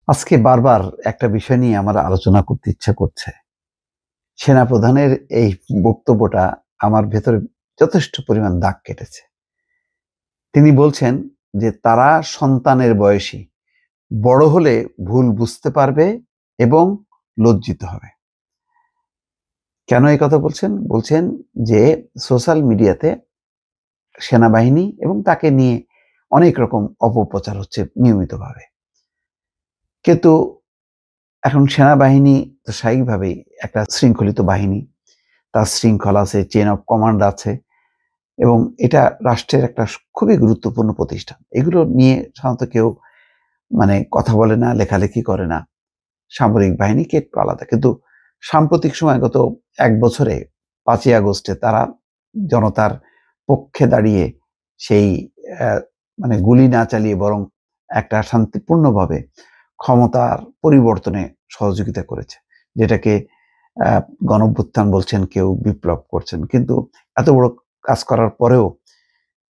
আজকে বারবার একটা বিষয় নিয়ে আমার আলোচনা করতে ইচ্ছা করছে। সেনাপ্রধানের এই বক্তব্যটা আমার ভেতরে যথেষ্ট পরিমাণ দাগ কেটেছে। তিনি বলছেন যে তারা সন্তানের বয়সী, বড় হলে ভুল বুঝতে পারবে এবং লজ্জিত হবে। কেন এই কথা বলছেন? বলছেন যে সোশ্যাল মিডিয়াতে সেনাবাহিনী এবং তাকে নিয়ে অনেক রকম অপপ্রচার হচ্ছে নিয়মিতভাবে। কিন্তু এখন সেনাবাহিনী তো স্বাভাবিকভাবেই একটা শৃঙ্খলিত বাহিনী। তার শৃঙ্খলা আছে, চেইন অফ কমান্ড আছে এবং এটা রাষ্ট্রের একটা খুবই গুরুত্বপূর্ণ প্রতিষ্ঠান। এগুলো নিয়ে সাধারণত কেউ কথা বলে না, লেখালেখি করে না। সামরিক বাহিনীকে একটু আলাদা। কিন্তু সাম্প্রতিক সময় গত ১ বছরে ৫ই আগস্টে তারা জনতার পক্ষে দাঁড়িয়ে সেই অ্যা গুলি না চালিয়ে বরং একটা শান্তিপূর্ণভাবে ক্ষমতার পরিবর্তনে সহযোগিতা করেছে। যেটাকে আ গণঅভ্যুত্থান বলছেন, কেউ বিপ্লব করছেন। কিন্তু এত বড় কাজ করার পরেও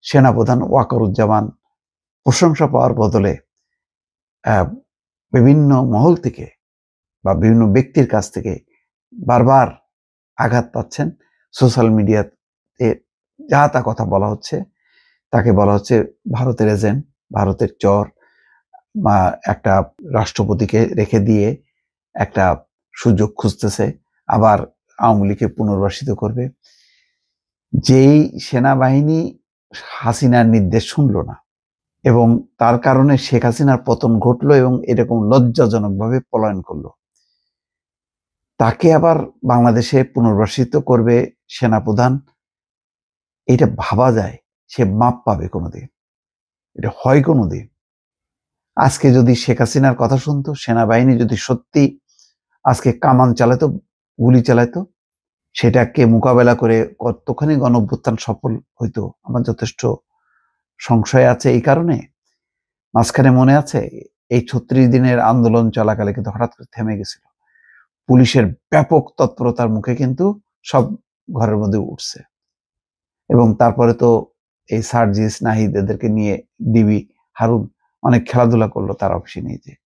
সেনাপ্রধান ওয়াকারুজ্জামান প্রশংসা পাওয়ার বদলে আ বিভিন্ন মহল থেকে বা বিভিন্ন ব্যক্তির কাছ থেকে বারবার আঘাত পাচ্ছেন। সোশ্যাল মিডিয়াতে যা তা কথা বলা হচ্ছে। তাকে বলা হচ্ছে ভারতের এজেন্ট, ভারতের চর, বা একটা রাষ্ট্রপতিকে রেখে দিয়ে একটা সুযোগ খুঁজতেছে। আবার আওয়ামী লীগকে পুনর্বাসিত করবে। যেই সেনাবাহিনী হাসিনার নির্দেশ শুনল না এবং তার কারণে শেখ হাসিনার পতন ঘটলো এবং এরকম লজ্জাজনকভাবে পলায়ন করলো, তাকে আবার বাংলাদেশে পুনর্বাসিত করবে সেনাপ্রধান, এটা ভাবা যায়? সে মাপ পাবে কোনোদিন? এটা হয় কোনোদিন? আজকে যদি শেখ হাসিনার কথা শুনতো, সেনাবাহিনী যদি সত্যি আজকে কামান চালাতো, গুলি চালাতো, সেটাকে মোকাবেলা করে কতখানি গণঅভ্যুত্থান সফল হইতো আমার যথেষ্ট সংশয় আছে। এই কারণে মাঝখানে মনে আছে এই ৩৬ দিনের আন্দোলন চলাকালে কিন্তু হঠাৎ করে থেমে গেছিল। পুলিশের ব্যাপক তৎপরতার মুখে কিন্তু সব ঘরের মধ্যে উঠছে এবং তারপরে তো এই সার্জিস, নাহিদ এদেরকে নিয়ে ডিবি, হারুন অনেক খেলাধুলা করলো তার অফিসে নিয়ে যেয়ে।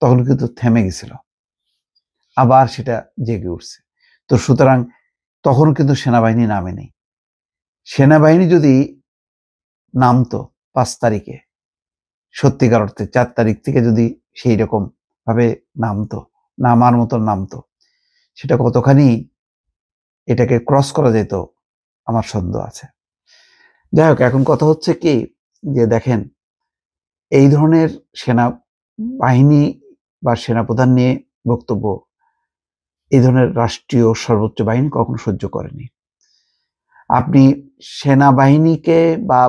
তখন কিন্তু থেমে গেছিল। আবার সেটা জেগে উঠছে। তো সুতরাং তখন কিন্তু সেনাবাহিনী নামেনি। সেনাবাহিনী যদি নামতো ৫ তারিখে, সত্যিকার অর্থে ৪ তারিখ থেকে যদি সেই রকম ভাবে নামতো, নামার মতো নামতো, সেটা কতখানি এটাকে ক্রস করা যেত আমার সন্দেহ আছে। যাই হোক, এখন কথা হচ্ছে কি যে দেখেন, এই ধরনের সেনাবাহিনী বা সেনাপ্রধান নিয়ে বক্তব্য এই ধরনের রাষ্ট্রীয় সর্বোচ্চ বাহিনী কখনো সহ্য করেনি। আপনি সেনাবাহিনীকে বা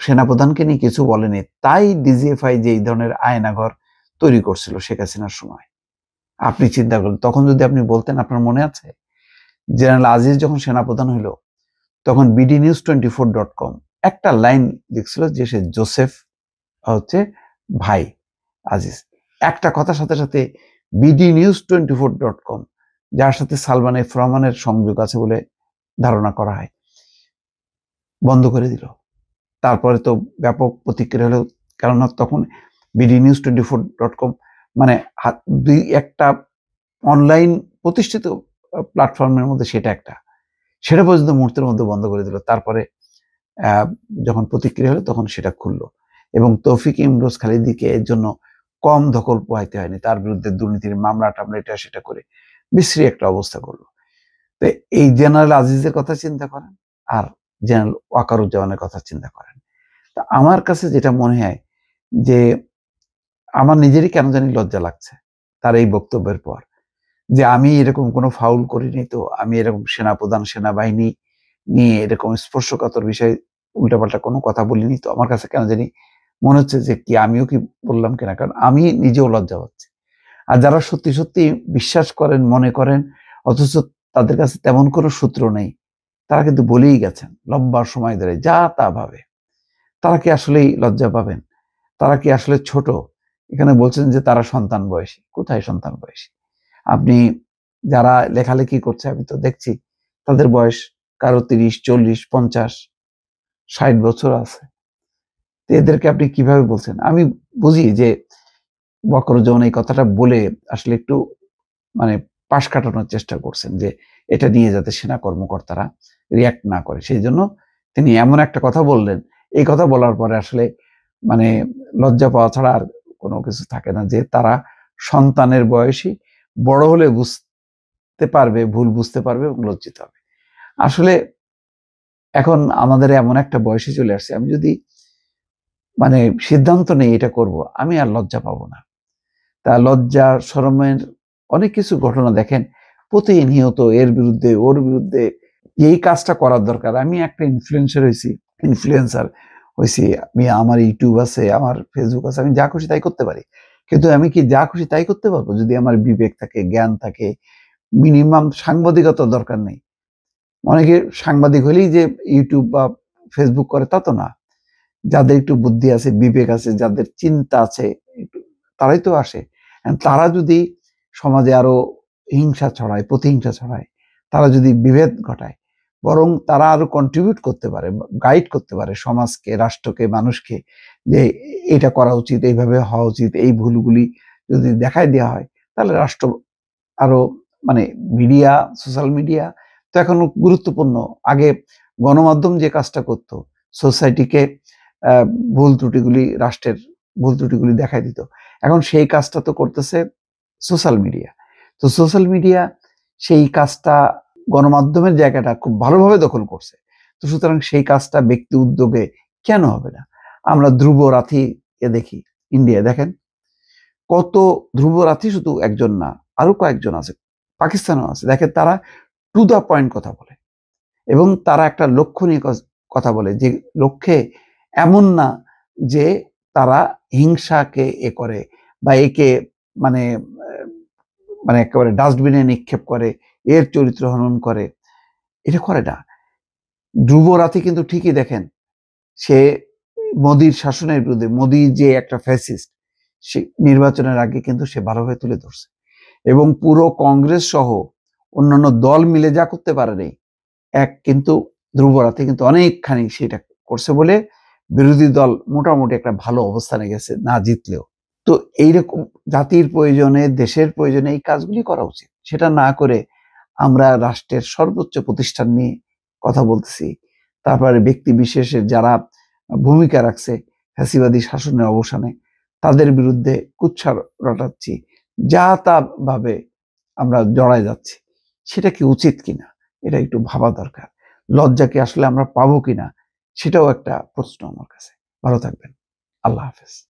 সেনাপ্রধানকে নিয়ে কিছু বলেনি, তাই ডিজিএফআই যে এই ধরনের আয়নাঘর তৈরি করছিল শেখ হাসিনার সময়। আপনি চিন্তা করেন, তখন যদি আপনি বলতেন, আপনার মনে আছে জেনারেল আজিজ যখন সেনাপ্রধান হইল, তখন বিডি নিউজ 24.com একটা লাইন লিখছিল যে সে জোসেফ হচ্ছে ভাই আজিজ। একটা কথার সাথে সাথে বিডি নিউজ 24.com, যার সাথে সালমান এফ রহমানের সংযোগ আছে বলে ধারণা করা হয়, বন্ধ করে দিল। তারপরে তো ব্যাপক প্রতিক্রিয়া হলো, কেননা তখন বিডি নিউজ 24.com মানে দুই একটা অনলাইন প্রতিষ্ঠিত প্ল্যাটফর্মের মধ্যে সেটা একটা, সেটা পর্যন্ত মুহূর্তের মধ্যে বন্ধ করে দিল। তারপরে যখন প্রতিক্রিয়া হলো তখন সেটা খুললো এবং তৌফিক ইমরোজ খালিদীকে এর জন্য কম ধকল পোহাইতে হয়নি। তার বিরুদ্ধে দুর্নীতির মামলা টামলা এটা সেটা করে বিশ্রী একটা অবস্থা করলো। তো এই জেনারেল আজিজের কথা চিন্তা করেন আর জেনারেল ওয়াকারুজ্জামানের কথা চিন্তা করেন। তা আমার কাছে যেটা মনে হয় যে আমার নিজেরই কেন জানি লজ্জা লাগছে তার এই বক্তব্যের পর, যে আমি এরকম কোনো ফাউল করিনি, তো আমি এরকম সেনাপ্রধান, সেনাবাহিনী নিয়ে এরকম স্পর্শকাতর বিষয়ে উল্টাপাল্টা কোনো কথা বলিনি। তো আমার কাছে কেন জানি মনে হচ্ছে যে কি আমিও কি বললাম কিনা, কারণ আমি নিজেও লজ্জা পাচ্ছি। আর যারা সত্যি সত্যি বিশ্বাস করেন, মনে করেন, অথচ তাদের কাছে তেমন কোনো সূত্র নেই, তারা কিন্তু বলেই গেছেন লম্বা সময় ধরে যা তা ভাবে, তারা কি আসলেই লজ্জা পাবেন? তারা কি আসলে ছোট? এখানে বলছেন যে তারা সন্তান বয়সী। কোথায় সন্তান বয়সী? আপনি যারা লেখালেখি করছে আমি তো দেখছি তাদের বয়স কারো ৩০, ৪০, ৫০, ৬০ বছর আছে। তো এদেরকে আপনি কিভাবে বলছেন? আমি বুঝি যে বকরুজ্জামান এই কথাটা বলে আসলে একটু মানে পাশ কাটানোর চেষ্টা করছেন যে এটা নিয়ে যাতে সেনা কর্মকর্তারা রিয়াক্ট না করে, সেই জন্য তিনি এমন একটা কথা বললেন। এই কথা বলার পরে আসলে মানে লজ্জা পাওয়া ছাড়া আর কোনো কিছু থাকে না, যে তারা সন্তানের বয়সী, বড় হলে বুঝতে পারবে, ভুল বুঝতে পারবে এবং লজ্জিত হবে। আসলে এখন আমাদের এমন একটা বয়সে চলে আসছে, আমি যদি মানে সিদ্ধান্ত নেই এটা করব, আমি আর লজ্জা পাবো না। তা লজ্জা শরমের অনেক কিছু ঘটনা দেখেন প্রতিনিয়ত, এর বিরুদ্ধে ওর বিরুদ্ধে, এই কাজটা করার দরকার। আমি একটা ইনফ্লুয়েন্সার হয়েছি, আমি আমার ইউটিউব আছে, আমার ফেসবুক আছে, আমি যা খুশি তাই করতে পারি। কিন্তু আমি কি যা খুশি তাই করতে পারবো যদি আমার বিবেক থাকে, জ্ঞান থাকে? মিনিমাম সাংবাদিকতার দরকার নেই। অনেকে সাংবাদিক হলেই যে ইউটিউব বা ফেসবুক করে তা তো না। যাদের একটু বুদ্ধি আছে, বিবেক আছে, যাদের চিন্তা আছে, তারাই তো আসে। তারা যদি সমাজে আরো হিংসা ছড়ায়, প্রতিহিংসা ছড়ায়, তারা যদি বিভেদ ঘটায়, বরং তারা আরো কন্ট্রিবিউট করতে পারে, গাইড করতে পারে সমাজকে, রাষ্ট্রকে, মানুষকে, যে এটা করা উচিত, এইভাবে হওয়া উচিত, এই ভুলগুলি যদি দেখায় দেওয়া হয়, তাহলে রাষ্ট্র আরো মানে মিডিয়া, সোশ্যাল মিডিয়া তো এখন গুরুত্বপূর্ণ। আগে গণমাধ্যম যে কাজটা করতো, সোসাইটিকে ভুল ত্রুটিগুলি, রাষ্ট্রের ভুল ত্রুটিগুলি দেখাই দিত, এখন সেই কাজটা তো করতেছে সোশ্যাল মিডিয়া। তো সোশ্যাল মিডিয়া সেই কাজটা, গণমাধ্যমের জায়গাটা খুব ভালোভাবে দখল করছে। তো সুতরাং সেই কাজটা ব্যক্তি উদ্যোগে কেন হবে না? আমরা ধ্রুব রাথিকে দেখি, ইন্ডিয়া দেখেন কত ধ্রুব রাথি, শুধু একজন না, আরো কয়েকজন আছে, পাকিস্তানেও আছে। দেখেন তারা টু দা পয়েন্ট কথা বলে, এবং তারা একটা লক্ষ্য নিয়ে কথা বলে, যে লক্ষ্যে এমন না যে তারা হিংসাকে করে বা একে মানে মানে একেবারে ডাস্টবিনে নিক্ষেপ করে, এর চরিত্র হনন করে, এটা করে না। ধ্রুব রাথি কিন্তু ঠিকই দেখেন, সে মোদির শাসনের বিরুদ্ধে, মোদি যে একটা ফ্যাসিস্ট, সে নির্বাচনের আগে কিন্তু সে ভালোভাবে তুলে ধরছে, এবং পুরো কংগ্রেস সহ অন্যান্য দল মিলে যা করতে পারেনি, কিন্তু ধ্রুব রাথি কিন্তু অনেকখানি সেটা করছে বলে বিরোধী দল মোটামুটি একটা ভালো অবস্থানে গেছে, না জিতলেও। তো এইরকম জাতির প্রয়োজনে, দেশের প্রয়োজনে এই কাজগুলি করা উচিত। সেটা না করে আমরা রাষ্ট্রের সর্বোচ্চ প্রতিষ্ঠান নিয়ে কথা বলতেছি, তারপরে ব্যক্তি বিশেষের যারা ভূমিকা রাখছে ফ্যাসিবাদী শাসনের অবসানে, তাদের বিরুদ্ধে কুৎসা রটাচ্ছি, যা তা ভাবে আমরা জড়ায় যাচ্ছি। সেটা কি উচিত কিনা, এটা একটু ভাবা দরকার। লজ্জাকে আসলে আমরা পাবো কিনা, সেটাও একটা প্রশ্ন আমার কাছে। ভালো থাকবেন। আল্লাহ হাফেজ।